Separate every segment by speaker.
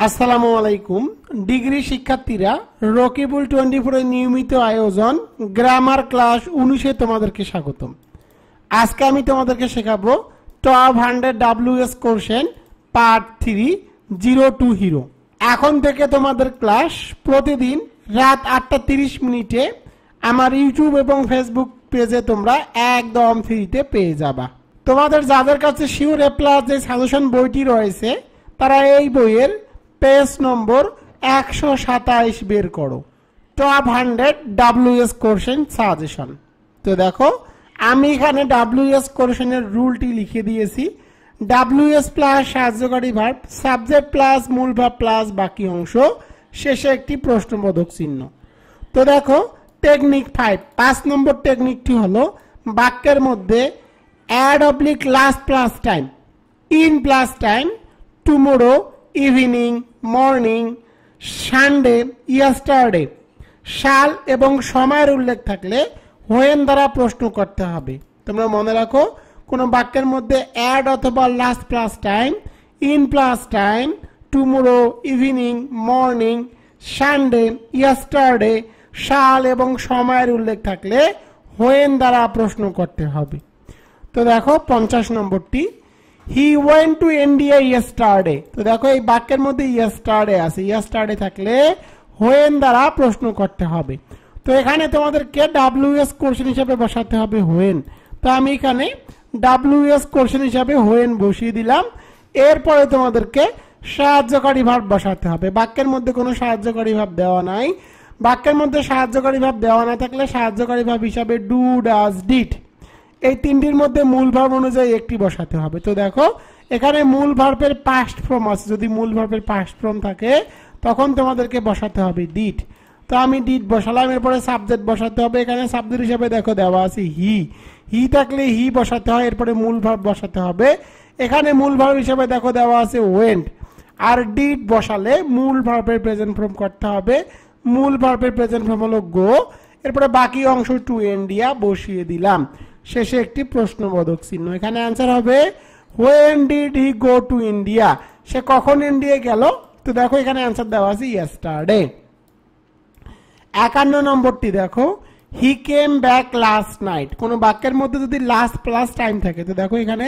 Speaker 1: আসসালামু আলাইকুম ডিগ্রি শিক্ষার্থীরা রকিবুল 24 এর নিয়মিত আয়োজন গ্রামার ক্লাস 19 এ তোমাদেরকে স্বাগতম। আজকে আমি তোমাদেরকে শেখাবো top 100 WS question part 3 0 to hero। এখন থেকে তোমাদের ক্লাস প্রতিদিন রাত 8:30 মিনিটে আমার ইউটিউব এবং ফেসবুক পেজে তোমরা একদম ফ্রিতে পেয়ে যাবা। তোমাদের যাদের কাছে শিওর এ প্লাস যে সাজেশন বইটি রয়েছে তারা এই বইয়ের পেজ নম্বর 127 বের করো, টপ 100 WS কোশ্চেন সাজেশন। তো দেখো আমি এখানে WS কোশ্চেনের রুলটি লিখে দিয়েছি। WS প্লাস সাহায্যকারী ভার্ব, সাবজেক্ট প্লাস মূল ভার্ব প্লাস বাকি অংশ, শেষে একটি প্রশ্নবোধক চিহ্ন। তো দেখো টেকনিক 5 নম্বর টেকনিকটি হলো বাক্যের মধ্যে add oblique last plus time, in plus time, tomorrow, evening, morning, Sunday, yesterday, সাল এবং সময়ের উল্লেখ থাকলে হোয়েন দ্বারা প্রশ্ন করতে হবে। তোমরা মনে রাখো কোনো বাক্যের মধ্যে অ্যাড অথবা last plus time, in plus time, tomorrow, evening, morning, Sunday, yesterday, সাল এবং সময়ের উল্লেখ থাকলে হোয়েন দ্বারা প্রশ্ন করতে হবে। তো দেখো 50 নম্বরটি, he went to India yesterday. তো দেখো এই বাক্যের মধ্যে ইয়েস্টারডে আছে, ইয়েস্টারডে থাকলে হোয়েন দ্বারা প্রশ্ন করতে হবে। তো এখানে তোমাদেরকে WS কোশ্চেন হিসাবে বসাতে হবে হোয়েন। তো আমি এখানে WS কোশ্চেন হিসাবে হোয়েন বসিয়ে দিলাম। এরপরে তোমাদেরকে সাহায্যকারী ভার্ব বসাতে হবে। বাক্যের মধ্যে কোনো সাহায্যকারী ভার্ব দেওয়া নাই। বাক্যের মধ্যে সাহায্যকারী ভার্ব দেওয়া না থাকলে সাহায্যকারী ভার্ব হিসাবে ডু, ডাজ, ডিড, এই তিনটির মধ্যে মূল ভার্ব অনুযায়ী একটি বসাতে হবে। তো দেখো এখানে মূল ভার্বের পাস্ট ফর্ম আছে, যদি মূল ভার্বের পাস্ট ফর্ম থাকে তখন তোমাদেরকে বসাতে হবে ডিড। তো আমি ডিড বসালাম। এরপরে সাবজেক্ট বসাতে হবে। এখানে সাবজেক্ট হিসেবে দেখো দেওয়া আছে হি, হি থাকলে হি বসাতে হয়। এরপরে মূল ভার্ব বসাতে হবে। এখানে মূল ভার্ব হিসেবে দেখো দেওয়া আছে ওয়েন্ট, আর ডিড বসালে মূল ভার্বের প্রেজেন্ট ফর্ম করতে হবে। মূল ভার্বের প্রেজেন্ট ফর্ম হলো গো। এরপরে বাকি অংশ টু ইন্ডিয়া বসিয়ে দিলাম, শেষে একটি প্রশ্নবোধক চিহ্ন। এখানে অ্যান্সার হবে when did he go to India, সে কখন ইন্ডিয়া গেল। তো দেখো এখানে অ্যান্সার দেওয়া আছে ইয়েস্টারডে। 51 নম্বরটি দেখো, হি কেম ব্যাক লাস্ট নাইট। কোন বাক্যের মধ্যে যদি লাস্ট প্লাস টাইম থাকে, তো দেখো এখানে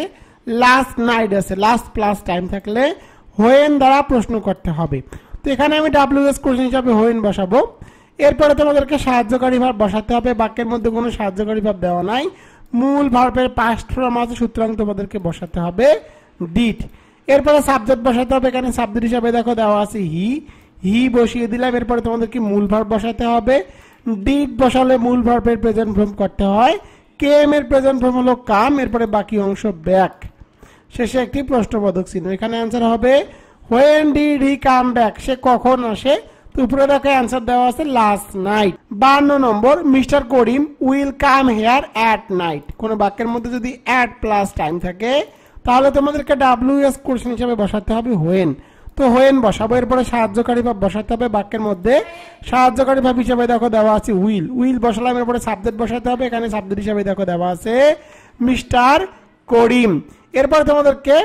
Speaker 1: লাস্ট নাইট আছে, লাস্ট প্লাস টাইম থাকলে হোয়েন দ্বারা প্রশ্ন করতে হবে। তো এখানে আমি WS কোশ্চেন হিসাবে হোয়েন বসাবো। এরপরে তোমাদেরকে সাহায্যকারী ভার্ব বসাতে হবে। বাক্যের মধ্যে কোনো সাহায্যকারী ভার্ব দেওয়া নাই। মূল ভার্বের পাস্ট ফর্ম আছে, সুতরাং তোমাদেরকে বসাতে হবে ডিড। এরপরে সাবজেক্ট বসাতে হবে। এখানে সাবজেক্ট হিসাবে দেখো দেওয়া আছে হি, হি বসিয়ে দিলাম। এরপরে তোমাদেরকে মূল ভার্ব বসাতে হবে। ডিড বসালে মূল ভার্বের প্রেজেন্ট ফর্ম করতে হয়। কেম এর প্রেজেন্ট ফর্ম হলো কাম। এরপরে বাকি অংশ ব্যাক, শেষে একটি প্রশ্নবোধক চিহ্ন। এখানে অ্যান্সার হবে when did he come back, সে কখন আসে। তো উপরে দেখো অ্যান্সার দেওয়া আছে last night. 52 number, mister Karim will come here at night. কোন বাক্যের মধ্যে যদি অ্যাট প্লাস টাইম থাকে তাহলে তোমাদেরকে WS কোশ্চেন হিসেবে বসাতে হবে হোয়েন। তো হোয়েন বসাবো। এরপরে সাহায্যকারী ভার্ব বসাতে হবে। বাক্যের মধ্যে সাহায্যকারী ভার্ব হিসেবে দেখো দেওয়া আছে উইল, উইল বসালাম। এরপরে সাবজেক্ট বসাতে হবে। এখানে সাবজেক্ট হিসেবে দেখো দেওয়া আছে মিস্টার করিম। এরপরে তোমাদেরকে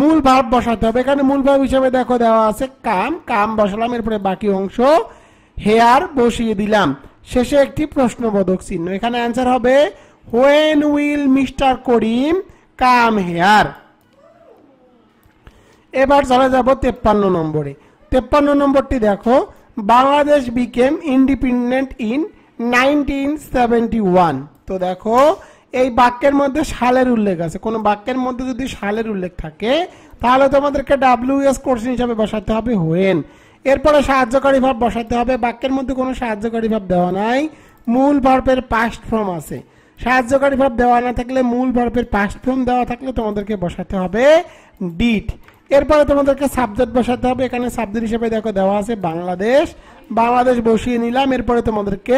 Speaker 1: মূল ভার্ব বসাতে হবে। এখানে মূল ভার্ব হিসেবে দেখো দেওয়া আছে কাম, কাম বসালাম। এরপরে বাকি অংশ হেয়ার বসিয়ে দিলাম, শেষে একটি প্রশ্নবোধক চিহ্ন। এখানে অ্যান্সার হবে when will Mister Karim come here. এবার চলে যাব 53 নম্বরে। 53 নম্বরটি দেখো, বাংলাদেশ বিকেম ইন্ডিপেন্ডেন্ট ইন 1971। তো দেখো এই বাক্যের মধ্যে সালের উল্লেখ আছে। কোন বাক্যের মধ্যে যদি সালের উল্লেখ থাকে তাহলে তোমাদেরকে WS কোশ্চেন হিসাবে বসাতে হবে হোয়েন। এরপরে সাহায্যকারী ভার্ব বসাতে হবে। বাক্যের মধ্যে কোনো সাহায্যকারী ভার্ব দেওয়া নাই। মূল ভার্বের পাস্ট ফর্ম আছে। সাহায্যকারী ভার্ব দেওয়া না থাকলে মূল ভার্বের পাস্ট ফর্ম দেওয়া থাকলে তোমাদেরকে বসাতে হবে ডিড। এরপরে তোমাদেরকে সাবজেক্ট বসাতে হবে। এখানে সাবজেক্ট হিসেবে দেখো দেওয়া আছে বাংলাদেশ, বাংলাদেশ বসিয়ে নিলাম। এরপরে তোমাদেরকে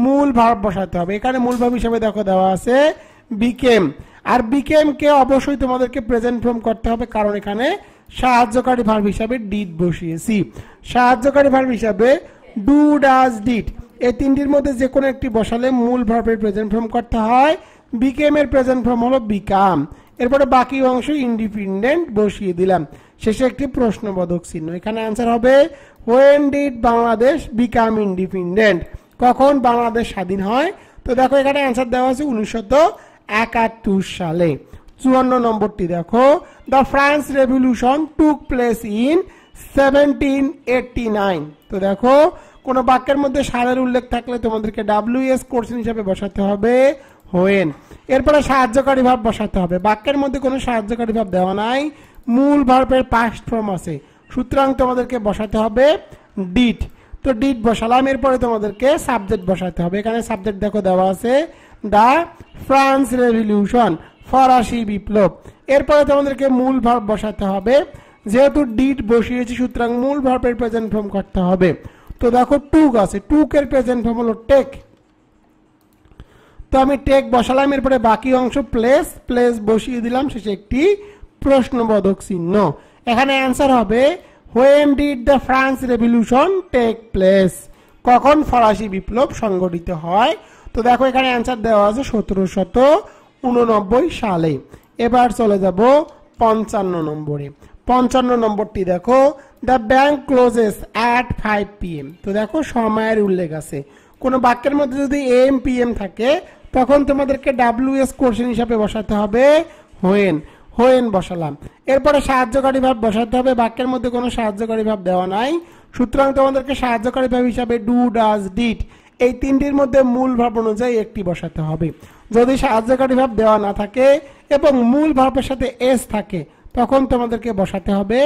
Speaker 1: মূল ভার্ব বসাতে হবে। এখানে মূল ভার্ব হিসেবে দেখো দেওয়া আছে বিকেম, আর বিকেম কে অবশ্যই তোমাদেরকে প্রেজেন্ট ফর্ম করতে হবে, কারণ এখানে সাহায্যকারী ভার্ব হিসাবে ডিড বসিয়েছি। সাহায্যকারী ভার্ব হিসাবে ডু, ডাজ, ডিড, এই তিনটির মধ্যে যে কোনো একটি বসালে মূল ভার্বের প্রেজেন্ট ফর্ম করতে হয়। বিকেম এর প্রেজেন্ট ফর্ম হলো বিকাম। এরপরে বাকি অংশ ইন্ডিপেন্ডেন্ট বসিয়ে দিলাম, শেষে একটি প্রশ্নবোধক চিহ্ন। এখানে অ্যান্সার হবে when did Bangladesh become independent, কখন বাংলাদেশ স্বাধীন হয়। তো দেখো এখানে অ্যান্সার দেওয়া আছে 1971 সালে। 54 নম্বরটি দেখো, the France revolution took place in 1789। তো দেখো কোন বাক্যের মধ্যে সালের উল্লেখ থাকলে তোমাদেরকে WS কোশ্চেন হিসেবে বসাতে হবে when। এরপরে সাহায্যকারী ভাব বসাতে হবে। বাক্যের মধ্যে কোনো সাহায্যকারী ভাব দেওয়া নাই, মূল ভার্বের পাস্ট ফর্ম আছে, সুতরাং তোমাদেরকে বসাতে হবে ডিড। তো ডিড বসালাম, এরপরে তোমাদেরকে সাবজেক্ট বসাতে হবে। এখানে সাবজেক্ট দেখো দেওয়া আছে দ্য ফ্রান্স রেভলিউশন, ফরাসি বিপ্লব। এরপরে তোমাদেরকে মূল ভার্ব বসাতে হবে, যেহেতু ডিড বসিয়েছি সুতরাং মূল ভার্বের প্রেজেন্ট ফর্ম করতে হবে। তো দেখো টুক আছে, টুকের প্রেজেন্ট ফর্ম হলো টেক। তো আমি টেক বসালাম, এরপরে বাকি অংশ প্লেস, প্লেস বসিয়ে দিলাম, শেষে একটি প্রশ্নবোধক চিহ্ন। এখানে অ্যান্সার হবে when did the France revolution take place, কখন ফরাসি বিপ্লব সংঘটিত হয়। তো দেখো এখানে অ্যান্সার দেওয়া আছে 1789 সালে। এবার চলে যাব 55 নম্বরে। 55 নম্বরটি দেখো, the bank clauses at 5 PM। তো দেখো সময়ের উল্লেখ আছে, কোন বাক্যের মধ্যে যদি AM PM থাকে তখন তোমাদেরকে WS কোশ্চেন হিসাবে বসাতে হবে when। when বসালাম, এরপরে সাহায্যকারী ভাব বসাতে হবে। বাক্যের মধ্যে কোনো সাহায্যকারী ভাব দেওয়া নাই, সুতরাং তোমাদেরকে সাহায্যকারী ভাব হিসাবে ডু, ডাজ, ডিড এই তিনটির মধ্যে মূল ভাব অনুযায়ী একটি বসাতে হবে। যদি সাহায্যকারী ভাব দেওয়া না থাকে এবং মূল ভাবের সাথে এস থাকে তখন তোমাদেরকে বসাতে হবে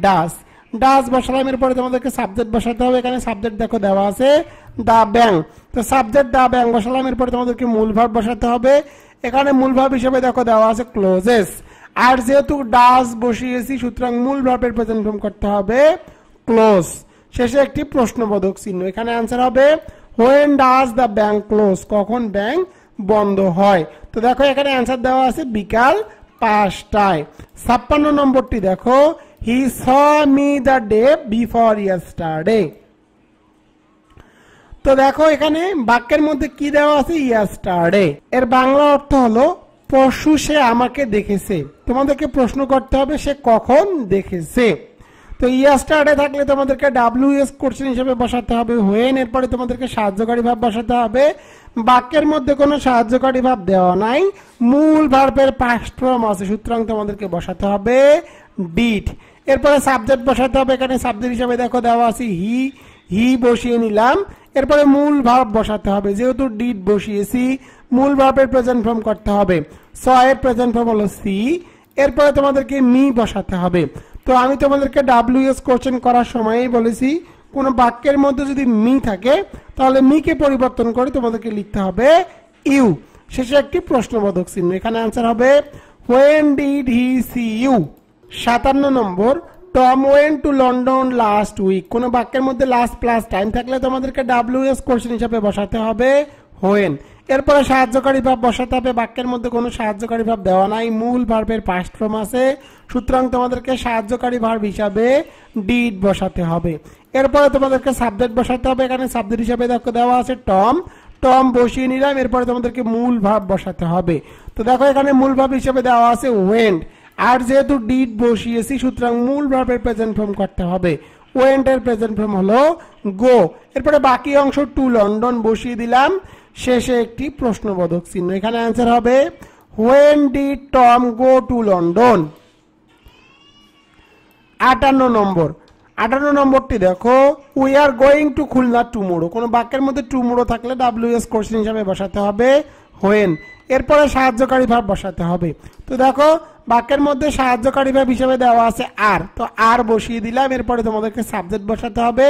Speaker 1: ডাজ। ডাজ বসালাম, এরপরে তোমাদেরকে সাবজেক্ট বসাতে হবে। এখানে সাবজেক্ট দেখো দেওয়া আছে দা ব্যাংক। তো সাবজেক্ট দা ব্যাংক বসালাম, এরপরে তোমাদেরকে মূল ভাব বসাতে হবে। এখানে মূল ভাব হিসেবে দেখো দেওয়া আছে ক্লোজেস, আর যেহেতু ডাজ বসিয়েছি সুতরাং মূল ভার্বের প্রেজেন্ট ফর্ম করতে হবে ক্লোজ, শেষে একটি প্রশ্নবোধক চিহ্ন। এখানে অ্যান্সার হবে when does the bank close, কখন ব্যাংক বন্ধ হয়। তো দেখো এখানে অ্যান্সার দেওয়া আছে বিকাল 5টায়। 56 নম্বরটি দেখো, he saw me the day before yesterday। তো দেখো এখানে বাক্যের মধ্যে কি দেওয়া আছে yesterday, এর বাংলা অর্থ হলো পরশু সে আমাকে দেখেছে। তোমাদেরকে প্রশ্ন করতে হবে সে কখন দেখেছে। তো yesterday থাকলে তোমাদেরকে WS কোশ্চেন হিসেবে বসাতে হবে when, এরপরে তোমাদেরকে সাহায্যকারী ভাব বসাতে হবে। বাক্যের মধ্যে কোনো সাহায্যকারী ভাব দেওয়া নাই, মূল ভার্বের পাস্ট ফর্ম আছে, সুতরাং তোমাদেরকে বসাতে হবে ডিড। এরপরে সাবজেক্ট বসাতে হবে। এখানে সাবজেক্ট হিসেবে দেখো দেওয়া আছে হি, হি বসিয়ে নিলাম, এরপরে মূল ভার্ব বসাতে হবে। যেহেতু ডিড বসিয়েছি মূল ভার্বের প্রেজেন্ট ফর্ম করতে হবে, স এর প্রেজেন্ট ফর্ম হলো সি। এরপরে তোমাদেরকে মি বসাতে হবে। তো আমি তোমাদেরকে WS কোশ্চেন করার সময়ই বলেছি কোন বাক্যের মধ্যে যদি মি থাকে তাহলে মিকে পরিবর্তন করে তোমাদেরকে লিখতে হবে ইউ, শেষে একটি প্রশ্নবোধক চিহ্ন। এখানে অ্যান্সার হবে when did he see you। 57 নম্বর, Tom went to London last week. কোন বাক্যের মধ্যে লাস্ট প্লাস টাইম থাকলে তোমাদেরকে WS কোশ্চেন হিসাবে বসাতে হবে when। এরপরে সাহায্যকারী ভাব বসাতে হবে। বাক্যের মধ্যে কোনো সাহায্যকারী ভাব দেওয়া নাই, মূল ভার্বের পাস্ট ফর্ম আছে, সুতরাং তোমাদেরকে সাহায্যকারী ভার্ব হিসাবে ডিড বসাতে হবে। এরপরে তোমাদেরকে সাবজেক্ট বসাতে হবে। এখানে সাবজেক্ট হিসাবে দেখো দেওয়া আছে টম, টম বসিয়ে নিলাম, এরপরে তোমাদেরকে মূল ভার্ব বসাতে হবে। তো দেখো এখানে মূল ভার্ব হিসাবে দেওয়া আছে ওয়েন্ট, আর যেহেতু ডিড বসিয়েছি সুতরাং মূল ভার্বের প্রেজেন্ট ফর্ম করতে হবে। ওয়েন্ট এর প্রেজেন্ট ফর্ম হলো গো। এরপরে বাকি অংশ টু লন্ডন বসিয়ে দিলাম, শেষে একটি প্রশ্নবোধক চিহ্ন। এখানে অ্যান্সার হবে when did Tom go to London। 58 নম্বর। 58 নম্বরটি দেখো, we are going to Khulna tomorrow. কোন বাক্যের মধ্যে টুমোরো থাকলে WS কোশ্চেন হিসাবে বসাতে হবে when। এরপরে সাহায্যকারী ভাব বসাতে হবে। তো দেখো বাক্যের মধ্যে সাহায্যকারী ভাব হিসেবে দেওয়া আছে আর, তো আর বসিয়ে দিলাম, এরপরে তোমাদেরকে সাবজেক্ট বসাতে হবে।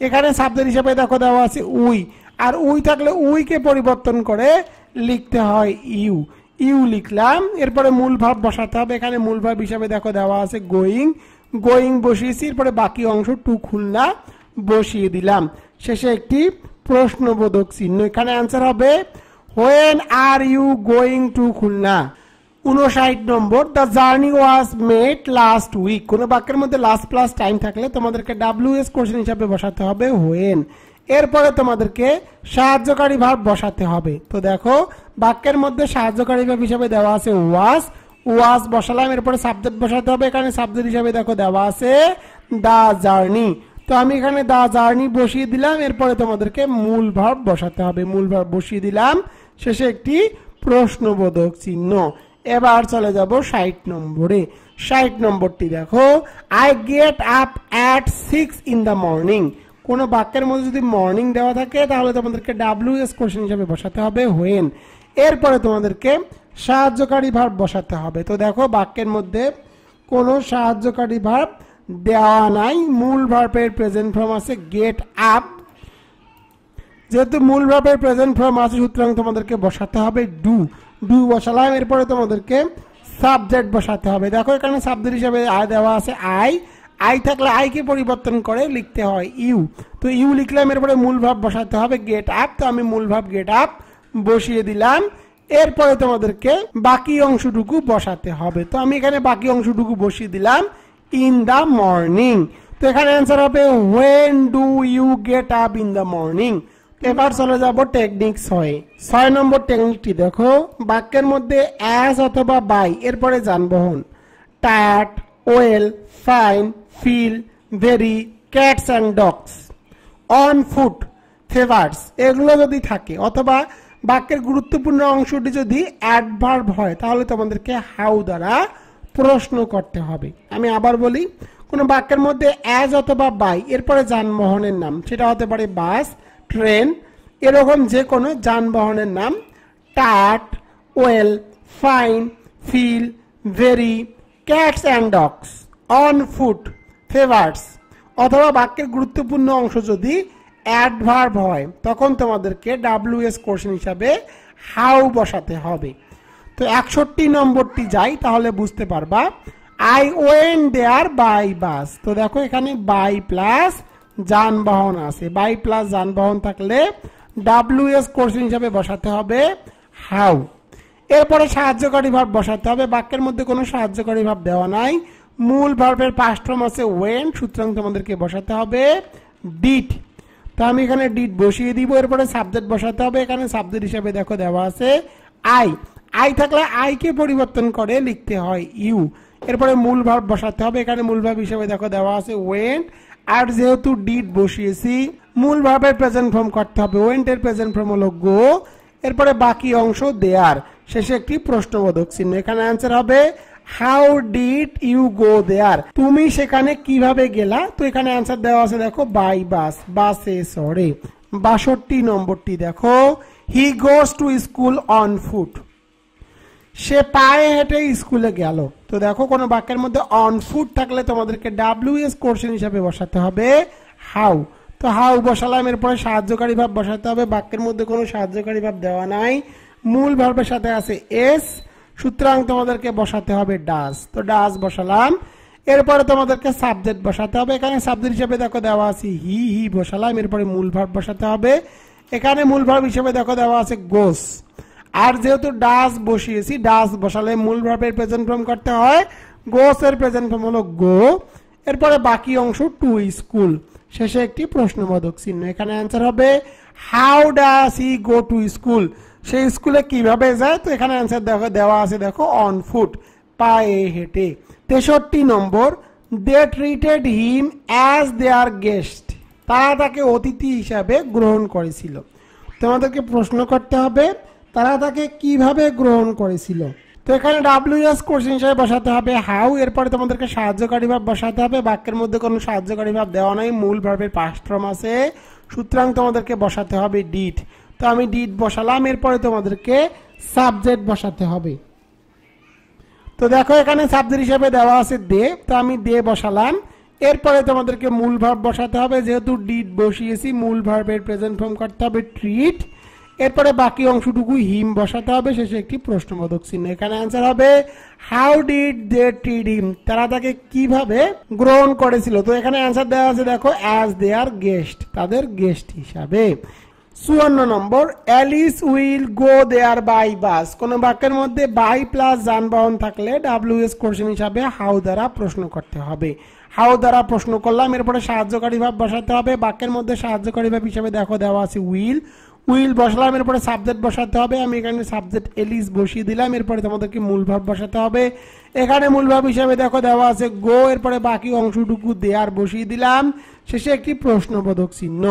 Speaker 1: এখানে সাবজেক্ট হিসেবে দেখো দেওয়া আছে উই, আর উই থাকলে উইকে পরিবর্তন করে লিখতে হয় ইউ, ইউ লিখলাম, এরপরে মূল ভাব বসাতে হবে। এখানে মূল ভাব হিসাবে দেখো দেওয়া আছে গোয়িং, গোয়িং বসিয়েছি, এরপরে বাকি অংশ টু খুলনা বসিয়ে দিলাম, শেষে একটি প্রশ্নবোধক চিহ্ন। এখানে অ্যান্সার হবে when are you going to Khulna. 59 নম্বর, the journey was made last week. কোন বাক্যের মধ্যে লাস্ট প্লাস টাইম থাকলে তোমাদেরকে WS কোশ্চেন হিসাবে বসাতে হবে when। এরপরে তোমাদেরকে সাহায্যকারী ভার্ব বসাতে হবে। তো দেখো বাক্যের মধ্যে সাহায্যকারী ভার্ব হিসাবে দেওয়া আছে ওয়াজ, ওয়াজ বসালাম, এরপরে সাবজেক্ট বসাতে হবে। এখানে সাবজেক্ট হিসাবে দেখো দেওয়া আছে দা জার্নি। তো আমি এখানে দা জার্নি বসিয়ে দিলাম, এরপরে তোমাদেরকে মূল ভার্ব বসাতে হবে। মূল ভার্ব বসিয়ে দিলাম, শেষে একটি প্রশ্নবোধক চিহ্ন। এবার চলে যাব 60 নম্বরে। 60 নম্বরটি দেখো, I get up at 6 in the morning। কোনো বাক্যের মধ্যে যদি মর্নিং দেওয়া থাকে তাহলে তোমাদেরকে WS কোশ্চেন হিসাবে বসাতে হবে হোয়েন। এরপরে তোমাদেরকে সাহায্যকারী ভার্ব বসাতে হবে। তো দেখো বাক্যের মধ্যে কোনো সাহায্যকারী ভার্ব দেওয়া নাই, মূল ভার্বের প্রেজেন্ট ফর্ম আছে গেট আপ। যেহেতু মূল ভার্বের প্রেজেন্ট ফর্ম আছে সুতরাং তোমাদেরকে বসাতে হবে ডু। ডু বসালাম, এরপরে তোমাদেরকে সাবজেক্ট বসাতে হবে। দেখো এখানে সাবজেক্ট হিসাবে দেওয়া আছে আই। আই থাকলে আইকে পরিবর্তন করে লিখতে হয় ইউ। তো ইউ লিখলাম, এরপরে মূল ভার্ব বসাতে হবে গেট আপ। তো আমি মূল ভার্ব গেট আপ বসিয়ে দিলাম, এরপরে তোমাদেরকে বাকি অংশটুকু বসাতে হবে। তো আমি এখানে বাকি অংশটুকু বসিয়ে দিলাম ইন দ্য মর্নিং। তো এখানে অ্যান্সার হবে when do you get up in the morning. এবার চলে যাব টেকনিক 6 নম্বর টেকনিকটি দেখো, বাক্যের মধ্যে অ্যাজ অথবা বাই এরপরে যানবাহন tired, well, fine, feel, very, cats and dogs, on foot, favours এগুলো যদি থাকে, অথবা বাক্যের গুরুত্বপূর্ণ অংশটি যদি অ্যাডভার্ব হয় তাহলে তোমাদেরকে হাউ দ্বারা প্রশ্ন করতে হবে। আমি আবার বলি, কোনো বাক্যের মধ্যে অ্যাজ অথবা বাই এরপরে যানবাহনের নাম, সেটা হতে পারে বাস, ট্রেন, এরকম যে কোনো যানবাহনের নাম tired, well, fine, feel, very, cats and dogs, on foot, favours, অথবা বাক্যের গুরুত্বপূর্ণ অংশ যদি অ্যাডভার্ব হয় তখন তোমাদেরকে WS কোশ্চেন হিসাবে হাউ বসাতে হবে। তো 61 নম্বরটি যাই তাহলে বুঝতে পারবা। I went there by bus. তো দেখো এখানে বাই প্লাস যানবাহন আছে, বাই প্লাস যানবাহন থাকলে WS কোশ্চেন হিসাবে বসাতে হবে হাউ। এরপরে সাহায্যকারী ভার্ব বসাতে হবে। বাক্যের মধ্যে কোনো সাহায্যকারী ভার্ব দেওয়া নাই, মূল ভার্বের পাস্ট ফর্ম আছে ওয়েন্ট, সুতরাং তোমাদেরকে বসাতে হবে ডিড। তো আমি এখানে ডিড বসিয়ে দিব, এরপরে সাবজেক্ট বসাতে হবে। এখানে সাবজেক্ট হিসাবে দেখো দেওয়া আছে আই। আই থাকলে আইকে পরিবর্তন করে লিখতে হয় ইউ। এরপরে মূল ভার্ব বসাতে হবে। এখানে মূল ভার্ব হিসেবে দেখো দেওয়া আছে ওয়েন্ট, আর যেহেতু ডিড বসিয়েছি মূল ভার্বের প্রেজেন্ট ফর্ম করতে হবে। ওয়েন্টের প্রেজেন্ট ফর্ম হলো গো, এরপরে বাকি অংশ দেয়ার, শেষে একটি প্রশ্নবোধক চিহ্ন। এখানে অ্যান্সার হবে হাউ ডিড ইউ গো দেয়ার। তুমি সেখানে কিভাবে গেলা? তো এখানে অ্যান্সার দেওয়া আছে দেখো বাই বাস, বাসে চড়ে। 62 নম্বরটি দেখো, he goes to school on foot. সে পায়ে হেঁটে স্কুলে গেল। তো দেখো কোনো বাক্যের মধ্যে অন ফুট থাকলে তোমাদেরকে WS কোশ্চেন হিসাবে বসাতে হবে হাউ। তো হাউ বসালাম, এরপরে সাহায্যকারী ভাব বসাতে হবে। বাক্যের মধ্যে কোনো সাহায্যকারী ভাব দেওয়া নাই, মূল ভার্বের সাথে আছে এস, সুতরাং তোমাদেরকে বসাতে হবে ডাজ। তো ডাজ বসালাম, এরপরে তোমাদেরকে সাবজেক্ট বসাতে হবে। এখানে সাবজেক্ট হিসেবে দেখো দেওয়া আছে হি, হি বসালাম, এরপরে মূল ভার্ব বসাতে হবে। এখানে মূল ভার্ব হিসেবে দেখো দেওয়া আছে গোস, আর যেহেতু ডাজ বসিয়েছি ডাজ বসালে মূল ভার্বের প্রেজেন্ট ফর্ম করতে হয়, গোস এর প্রেজেন্ট ফর্ম হলো গো, এরপরে বাকি অংশ টু স্কুল, শেষে একটি প্রশ্নবোধক চিহ্ন। এখানে অ্যান্সার হবে how does he go to school. সেই স্কুলে কিভাবে যায়? তো এখানে অ্যান্সার দেখো দেওয়া আছে দেখো অন ফুট, পায়ে হেঁটে। 63 নম্বর, দে treated him as their guest. তারা তাকে অতিথি হিসাবে গ্রহণ করেছিল। তোমাদেরকে প্রশ্ন করতে হবে তারা তাকে কিভাবে গ্রহণ করেছিল। তো এখানে WS কোশ্চেন হিসেবে বসাতে হবে হাউ, এরপরে তোমাদেরকে সাহায্যকারী ভাব বসাতে হবে। বাক্যের মধ্যে কোনো সাহায্যকারী ভাব দেওয়া নাই, মূল ভার্বের পাস্ট ফর্ম আছে, সুতরাং তোমাদেরকে বসাতে হবে ডিড। তো আমি ডিড বসালাম, এরপরে তোমাদেরকে সাবজেক্ট বসাতে হবে। তো দেখো এখানে সাবজেক্ট হিসেবে দেওয়া আছে দে, তো আমি দে বসালাম, এরপরে তোমাদেরকে মূল ভার্ব বসাতে হবে। যেহেতু ডিড বসিয়েছি মূল ভার্বের প্রেজেন্ট ফর্ম করতে হবে ট্রিট, এরপরে বাকি অংশটুকু হিম বসাতে হবে, শেষে একটি প্রশ্নবোধক চিহ্ন। এখানে অ্যান্সার হবে হাউ ডিড দে ট্রিট হিম। তারা তাকে কিভাবে গ্রহণ করেছিল। তো এখানে অ্যান্সার দেওয়া আছে দেখো অ্যাজ দেয়ার গেস্ট, তাদের গেস্ট হিসাবে। 54 number, Alice will go there by bus. কোন বাক্যের মধ্যে বাই প্লাস যানবাহন থাকলে WS কোশ্চেন হিসাবে হাউ দ্বারা প্রশ্ন করতে হবে। হাউ দ্বারা প্রশ্ন করলাম, এরপরে সাহায্যকারী ভাব বসাতে হবে। বাক্যের মধ্যে সাহায্যকারী ভাব হিসাবে দেখো দেওয়া আছে উইল। উইল বসালাম, এরপরে সাবজেক্ট বসাতে হবে। আমি এখানে সাবজেক্ট এলিস বসিয়ে দিলাম। এরপরে তোমাদেরকে মূল ভার্ব বসাতে হবে। এখানে মূল ভার্ব হিসাবে দেখো দেওয়া আছে গো, এরপরে বাকি অংশটুকু দেয়ার বসিয়ে দিলাম, শেষে একটি প্রশ্নবোধক চিহ্ন।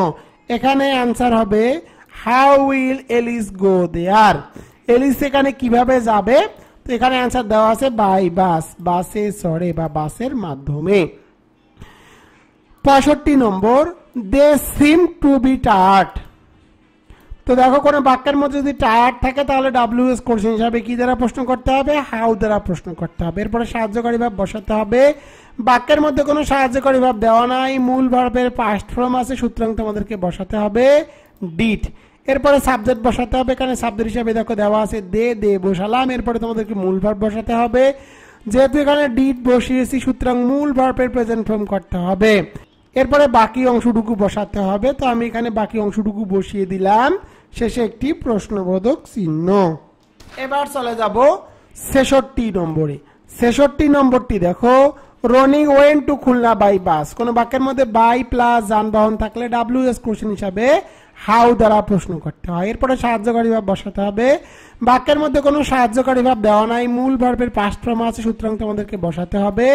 Speaker 1: এখানে অ্যান্সার হবে how will Alice go there. Alice এখানে কিভাবে যাবে? তো এখানে অ্যান্সার দেওয়া আছে বাই বাস, বাসে চড়ে বা বাসের মাধ্যমে। 65 নম্বর, দে সিম টু বি টায়ার্ড। তো দেখো কোনো বাক্যের মধ্যে যদি টায়ার্ড থাকে তাহলে WS কোশ্চেন হিসাবে কি দ্বারা প্রশ্ন করতে হবে? হাউ দ্বারা প্রশ্ন করতে হবে। এরপরে সাহায্যকারী ভাব বসাতে হবে। বাক্যের মধ্যে কোনো সাহায্যকারী ভাব দেওয়া নাই, মূল ভার্বের পাস্ট ফর্ম আছে, সুতরাং তোমাদেরকে বসাতে হবে ডিড। এরপরে সাবজেক্ট বসাতে হবে। এখানে সাবজেক্ট হিসাবে দেখো দেওয়া আছে দে, দে বসালাম। এরপরে তোমাদেরকে মূল ভার্ব বসাতে হবে। যেহেতু এখানে ডিড বসিয়েছি সুতরাং মূল ভার্বের প্রেজেন্ট ফর্ম করতে হবে। এরপরে বাকি অংশটুকু বসাতে হবে। তো আমি এখানে বাকি অংশটুকু বসিয়ে দিলাম, শেষে একটি প্রশ্নবোধক চিহ্ন। এবার চলে যাব 66 নম্বরে। 66 নম্বরটি দেখো, রনিং went to Khulna by bus. কোন বাক্যের মধ্যে বাই প্লাস যানবাহন থাকলে WS কোশ্চেন হিসাবে হাউ দ্বারা প্রশ্ন করতে হয়। এরপরে সাহায্যকারী ভাব বসাতে হবে। বাক্যের মধ্যে কোনো সাহায্যকারী ভাব দেওয়া নাই, মূল ভার্বের পাস্ট ফর্ম আছে, সুতরাং তোমাদেরকে বসাতে হবে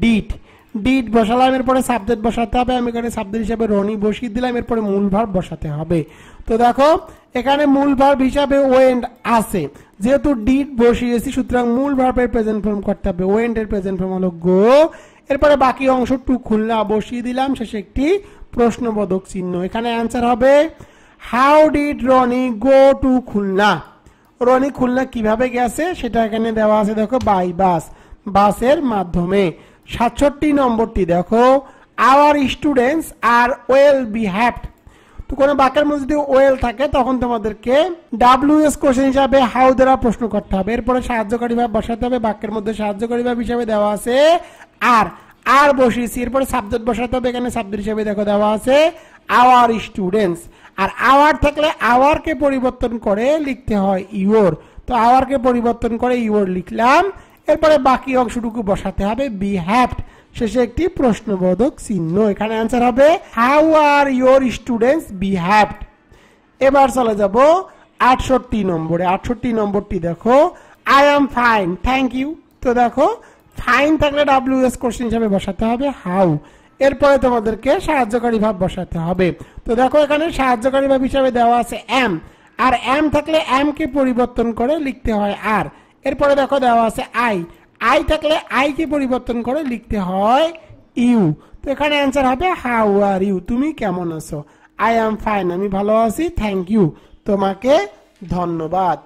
Speaker 1: ডিড। ডিড বসালাম, এরপরে সাবজেক্ট বসাতে হবে। আমি এখানে সাবজেক্ট হিসাবে রনি বসিয়ে দিলাম। এরপরে মূল ভার্ব বসাতে হবে। তো দেখো এখানে মূল ভার্ব হিসাবে ওয়েন্ড আছে, যেহেতু ডিড বসিয়েছি সুতরাং মূল ভার্বের প্রেজেন্ট ফর্ম করতে হবে। ওয়েন্ড এর প্রেজেন্ট ফর্ম হলো গো। এরপরে বাকি অংশ টু খুলনা বসিয়ে দিলাম, শেষে একটি প্রশ্নবোধক চিহ্ন। এখানে অ্যান্সার হবে how did Roni go to Khulna. Roni Khulna কিভাবে গেছে সেটা এখানে দেওয়া আছে দেখো বাই বাস, বাসের মাধ্যমে। 67 নম্বরটি দেখো, our students are well behaved. তো কোনো বাক্যের মধ্যে যদি ওয়েল থাকে তখন তোমাদেরকে WS কোশ্চেন হিসাবে হাউ দ্বারা প্রশ্ন করতে হবে। এরপরে সাহায্যকারী ভাব বসাতে হবে। বাক্যের মধ্যে সাহায্যকারী ভাব হিসাবে দেওয়া আছে আর বসিয়েছি। এরপরে সাবজেক্ট বসাতে হবে। এখানে সাবজেক্ট হিসাবে দেখো দেওয়া আছে আওয়ার স্টুডেন্টস। আর আওয়ার থাকলে আওয়ারকে পরিবর্তন করে লিখতে হয় ইউর। তো আওয়ারকে পরিবর্তন করে ইউর লিখলাম। এরপরে বাকি অংশটুকু বসাতে হবে বিহেভড, শেষে একটি প্রশ্নবোধক চিহ্ন। এখানে অ্যান্সার হবে how are your students behaved. এবার চলে যাব 68 নম্বরে। 68 নম্বরটি দেখো, I am fine thank you. তো দেখো ফাইন থাকলে WS কোশ্চেন হিসাবে বসাতে হবে হাউ। এরপরে তোমাদেরকে সাহায্যকারী ভাব বসাতে হবে। তো দেখো এখানে সাহায্যকারী ভাব হিসাবে দেওয়া আছে এম, আর এম থাকলে এম কে পরিবর্তন করে লিখতে হয় আর। এরপরে দেখো দেওয়া আছে আই থাকলে আই কে পরিবর্তন করে লিখতে হয় ইউ। তো এখানে অ্যান্সার হবে হাউ আর ইউ, তুমি কেমন আছো। আই এম ফাইন, আমি ভালো আছি, থ্যাংক ইউ, তোমাকে ধন্যবাদ।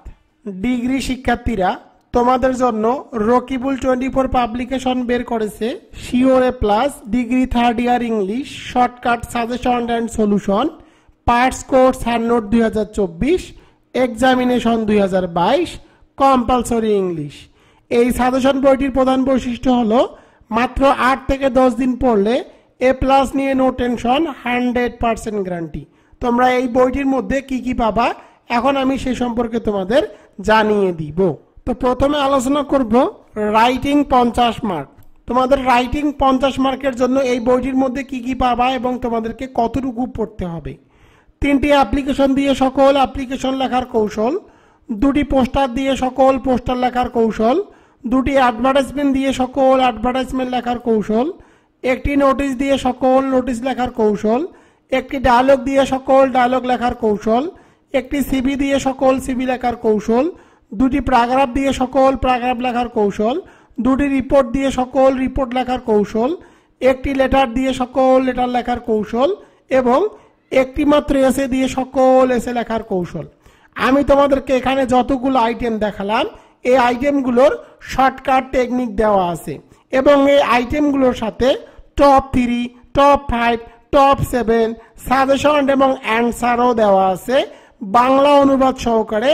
Speaker 1: ডিগ্রি শিক্ষার্থীরা, তোমাদের জন্য রকিবুল 24 পাবলিকেশন বের করেছে sure A plus degree 3rd year English shortcut suggestion and solution parts course hand note 2024 examination 2022 compulsory English. এই সাজেশন বইটির প্রধান বৈশিষ্ট্য হলো মাত্র 8 থেকে 10 দিন পড়লে এ প্লাস নিয়ে নো টেনশন, 100% গ্যারান্টি। তোমরা এই বইটির মধ্যে কি কি পাবা এখন আমি সেই সম্পর্কে তোমাদের জানিয়ে দিব। তো প্রথমে আলোচনা করব রাইটিং 50 মার্ক। তোমাদের রাইটিং 50 মার্কের জন্য এই বইটির মধ্যে কি কি পাবা এবং তোমাদেরকে কতটুকু পড়তে হবে। 3টি অ্যাপ্লিকেশন দিয়ে সকল অ্যাপ্লিকেশন লেখার কৌশল, 2টি পোস্টার দিয়ে সকল পোস্টার লেখার কৌশল, 2টি অ্যাডভার্টাইজমেন্ট দিয়ে সকল অ্যাডভার্টাইজমেন্ট লেখার কৌশল, 1টি নোটিশ দিয়ে সকল নোটিশ লেখার কৌশল, 1টি ডায়লগ দিয়ে সকল ডায়লগ লেখার কৌশল, 1টি সিভি দিয়ে সকল সিভি লেখার কৌশল, 2টি প্যারাগ্রাফ দিয়ে সকল প্যারাগ্রাফ লেখার কৌশল, 2টি রিপোর্ট দিয়ে সকল রিপোর্ট লেখার কৌশল, 1টি লেটার দিয়ে সকল লেটার লেখার কৌশল এবং 1টি মাত্র এসে দিয়ে সকল এসে লেখার কৌশল। আমি তোমাদেরকে এখানে যতগুলো আইটেম দেখালাম এই আইটেমগুলোর শর্টকাট টেকনিক দেওয়া আছে এবং এই আইটেমগুলোর সাথে টপ 3, টপ 5, টপ 7 সাজেশন এবং অ্যান্সারও দেওয়া আছে বাংলা অনুবাদ সহকারে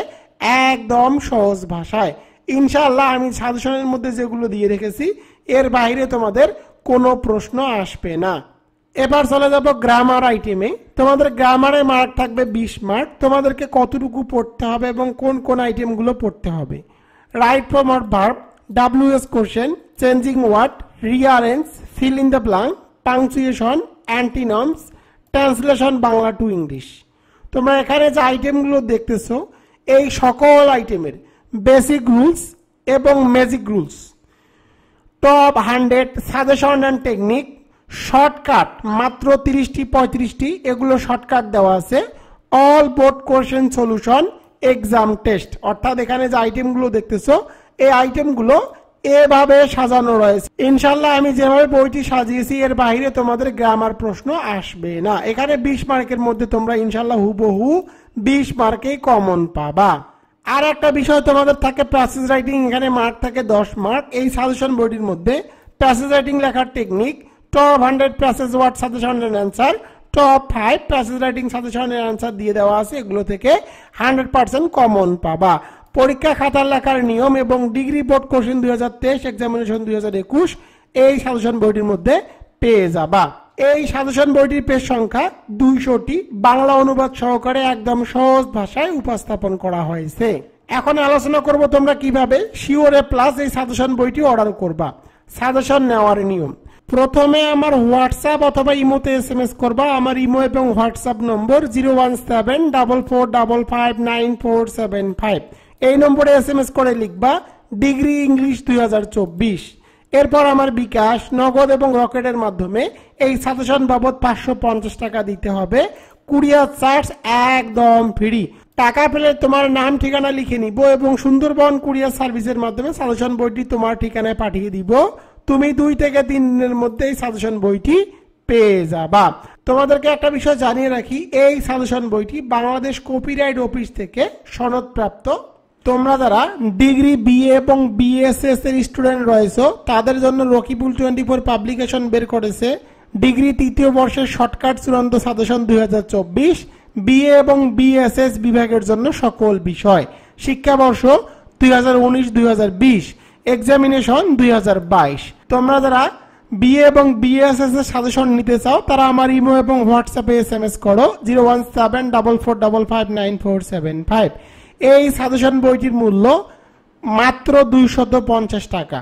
Speaker 1: একদম সহজ ভাষায়। ইনশাআল্লাহ আমি সাজেশনের মধ্যে যেগুলো দিয়ে রেখেছি এর বাইরে তোমাদের কোনো প্রশ্ন আসবে না। এবার চলে যাব গ্রামার আইটেমে। তোমাদের গ্রামারে মার্ক থাকবে 20 মার্ক। তোমাদেরকে কতটুকু পড়তে হবে এবং কোন কোন আইটেমগুলো পড়তে হবে। Right form or verb, WS question, changing word, rearrange, fill in the blank, punctuation, antonyms, translation Bangla to English. তোমরা এখানে যে আইটেমগুলো দেখতেছো এই সকল আইটেমের বেসিক রুলস এবং magic rules, top 100 suggestion and technique, shortcut মাত্র 30টি 35টি, এগুলো শর্টকাট দেওয়া আছে, all board question solution, exam test. অর্থাৎ এখানে যে আইটেমগুলো দেখতেছো এই আইটেমগুলো এভাবে সাজানো রয়েছে। ইনশাল্লাহ আমি যেভাবে বইটি সাজিয়েছি এর বাইরে তোমাদের গ্রামার প্রশ্ন আসবে না। এখানে 20 মার্কের মধ্যে তোমরা ইনশাল্লাহ হুবহু 20 মার্কেই কমন পাবা। আর একটা বিষয় তোমাদের থাকে প্যাসেজ রাইটিং, এখানে মার্ক থাকে 10 মার্ক। এই সাজেশন বইটির মধ্যে প্যাসেজ রাইটিং লেখার technique, top 100 passage word suggestion and answer, top 5 passage writing suggestion and answer দিয়ে দেওয়া আছে। এগুলো থেকে 100% কমন পাবা। পরীক্ষা খাতার লেখার নিয়ম এবং ডিগ্রি বোর্ড কোশ্চেন 2023 এক্সামিনেশন 2021 এই সাজেশন বইটির মধ্যে পেয়ে যাবা। এই সাজেশন বইটির পেজ সংখ্যা 200টি, বাংলা অনুবাদ সহকারে একদম সহজ ভাষায় উপস্থাপন করা হয়েছে। এখন আলোচনা করব তোমরা কিভাবে শিওরে প্লাস এই সাজেশন বইটি অর্ডার করবা। সাজেশন নেওয়ার নিয়ম, প্রথমে আমার হোয়াটসঅ্যাপ অথবা ইমোতে SMS করবা। আমার ইমো এবং হোয়াটসঅ্যাপ নম্বর 01744559475। এই নম্বরে SMS করে লিখবা ডিগ্রি ইংলিশ 2024। এরপর আমার বিকাশ, নগদ এবং রকেটের মাধ্যমে এই সাজেশন বাবদ 550 টাকা দিতে হবে। কুরিয়ার চার্জ একদম ফ্রি। টাকা পেলে তোমার নাম ঠিকানা লিখে নিব এবং সুন্দরবন কুরিয়ার সার্ভিসের মাধ্যমে সাজেশন বইটি তোমার ঠিকানায় পাঠিয়ে দিব। তুমি 2 থেকে 3 দিনের মধ্যে এই সাজেশন বইটি পেয়ে যাবা। তোমাদেরকে একটা বিষয় জানিয়ে রাখি, এই সাজেশন বইটি বাংলাদেশ কপিরাইট অফিস থেকে সনদপ্রাপ্ত। তোমরা যারা ডিগ্রি BA এবং BSS এর স্টুডেন্ট রয়েছে তাদের জন্য রকিবুল 24 পাবলিকেশন বের করেছে ডিগ্রি 3য় বর্ষের শর্টকাট চূড়ান্ত সাজেশন 2024, BA এবং BSS বিভাগের জন্য সকল বিষয়, শিক্ষাবর্ষ 2019-2020, এক্সামিনেশন 2022। তোমরা যারা BA এবং BSS এর সাজেশন নিতে চাও তারা আমার ইমো এবং হোয়াটসঅ্যাপে SMS করো 01744559475। এই সাজেশন বইটির মূল্য মাত্র 250 টাকা।